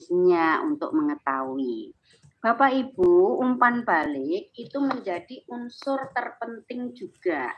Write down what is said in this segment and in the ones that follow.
teknisnya untuk mengetahui. Bapak Ibu, umpan balik itu menjadi unsur terpenting juga.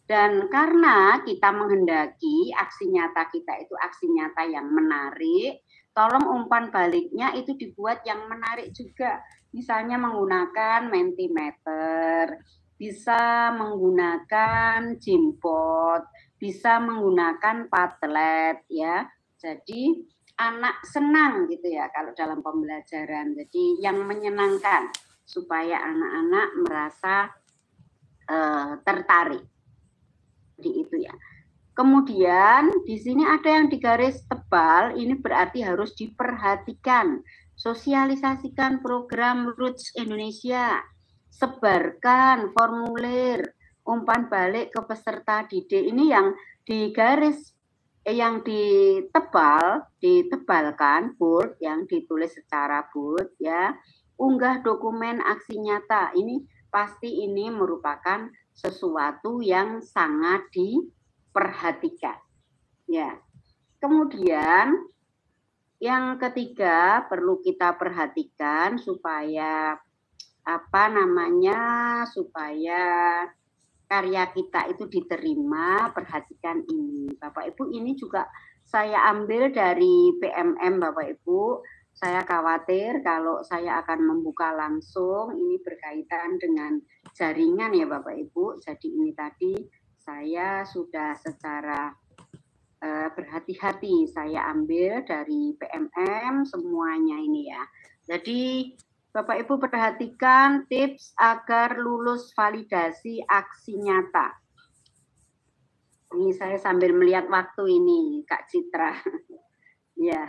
Dan karena kita menghendaki aksi nyata kita itu aksi nyata yang menarik, tolong umpan baliknya itu dibuat yang menarik juga. Misalnya menggunakan Mentimeter, bisa menggunakan Jimpot, bisa menggunakan Padlet ya. Jadi anak senang gitu ya kalau dalam pembelajaran. Jadi yang menyenangkan supaya anak-anak merasa tertarik. Seperti itu ya. Kemudian di sini ada yang digaris tebal, ini berarti harus diperhatikan. Sosialisasikan program Roots Indonesia, sebarkan formulir umpan balik ke peserta didik. Ini yang digaris, yang ditebalkan bold, yang ditulis secara bold ya. Unggah dokumen aksi nyata. Ini pasti ini merupakan sesuatu yang sangat diperhatikan. Ya. Kemudian yang ketiga perlu kita perhatikan supaya supaya karya kita itu diterima. Perhatikan ini, Bapak Ibu, ini juga saya ambil dari PMM Bapak Ibu. Saya khawatir kalau saya akan membuka langsung ini berkaitan dengan jaringan ya Bapak Ibu. Jadi ini tadi saya sudah secara berhati-hati saya ambil dari PMM semuanya ini ya. Jadi Bapak Ibu perhatikan tips agar lulus validasi aksi nyata. Ini saya sambil melihat waktu ini Kak Citra. Ya.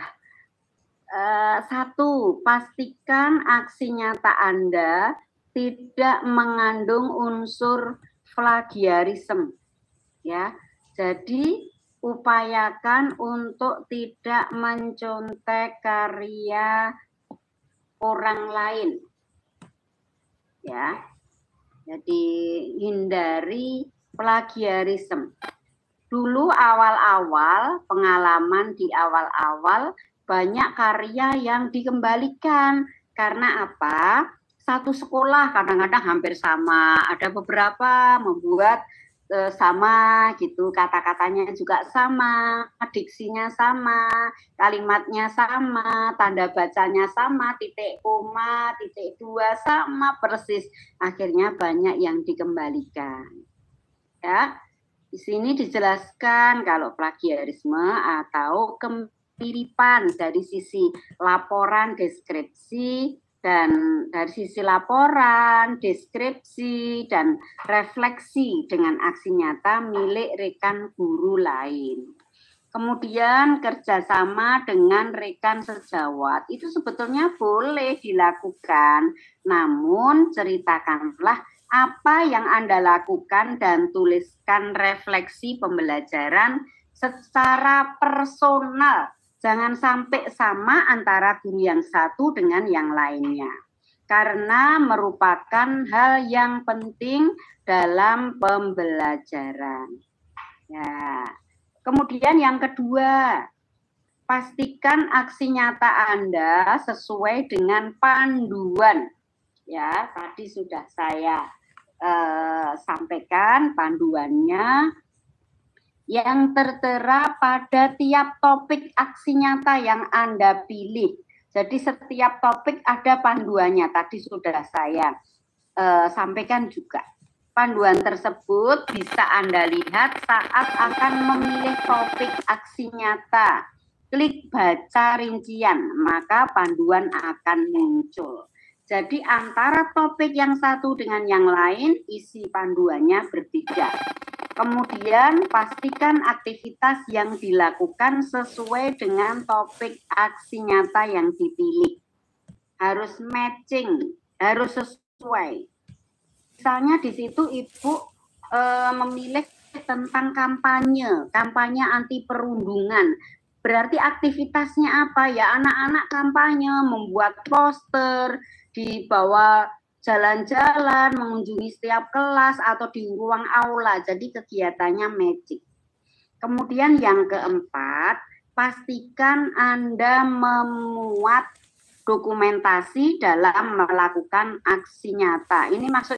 1. Pastikan aksi nyata Anda tidak mengandung unsur plagiarisme. Ya. Jadi upayakan untuk tidak mencontek karya orang lain. Ya. Jadi hindari plagiarisme. Dulu awal-awal pengalaman di awal-awal banyak karya yang dikembalikan. Karena apa? Satu sekolah kadang-kadang hampir sama. Ada beberapa membuat sama gitu, kata-katanya juga sama, diksinya sama, kalimatnya sama, tanda bacanya sama, titik koma, titik dua sama persis. Akhirnya banyak yang dikembalikan. Ya, di sini dijelaskan kalau plagiarisme atau kemiripan dari sisi laporan, deskripsi, dan dari sisi laporan, deskripsi, dan refleksi dengan aksi nyata milik rekan guru lain. Kemudian kerjasama dengan rekan sejawat, itu sebetulnya boleh dilakukan, namun ceritakanlah apa yang Anda lakukan dan tuliskan refleksi pembelajaran secara personal. Jangan sampai sama antara guru yang satu dengan yang lainnya. Karena merupakan hal yang penting dalam pembelajaran. Ya. Kemudian yang kedua, pastikan aksi nyata Anda sesuai dengan panduan. Ya, tadi sudah saya sampaikan panduannya yang tertera pada tiap topik aksi nyata yang Anda pilih. Jadi setiap topik ada panduannya, tadi sudah saya sampaikan juga. Panduan tersebut bisa Anda lihat saat akan memilih topik aksi nyata. Klik baca rincian, maka panduan akan muncul. Jadi antara topik yang satu dengan yang lain, isi panduannya berbeda. Kemudian pastikan aktivitas yang dilakukan sesuai dengan topik aksi nyata yang dipilih. Harus matching, harus sesuai. Misalnya di situ Ibu memilih tentang kampanye anti perundungan. Berarti aktivitasnya apa ya? Anak-anak kampanye, membuat poster, dibawa jalan-jalan, mengunjungi setiap kelas atau di ruang aula. Jadi kegiatannya magic. Kemudian yang keempat, pastikan Anda memuat dokumentasi dalam melakukan aksi nyata. Ini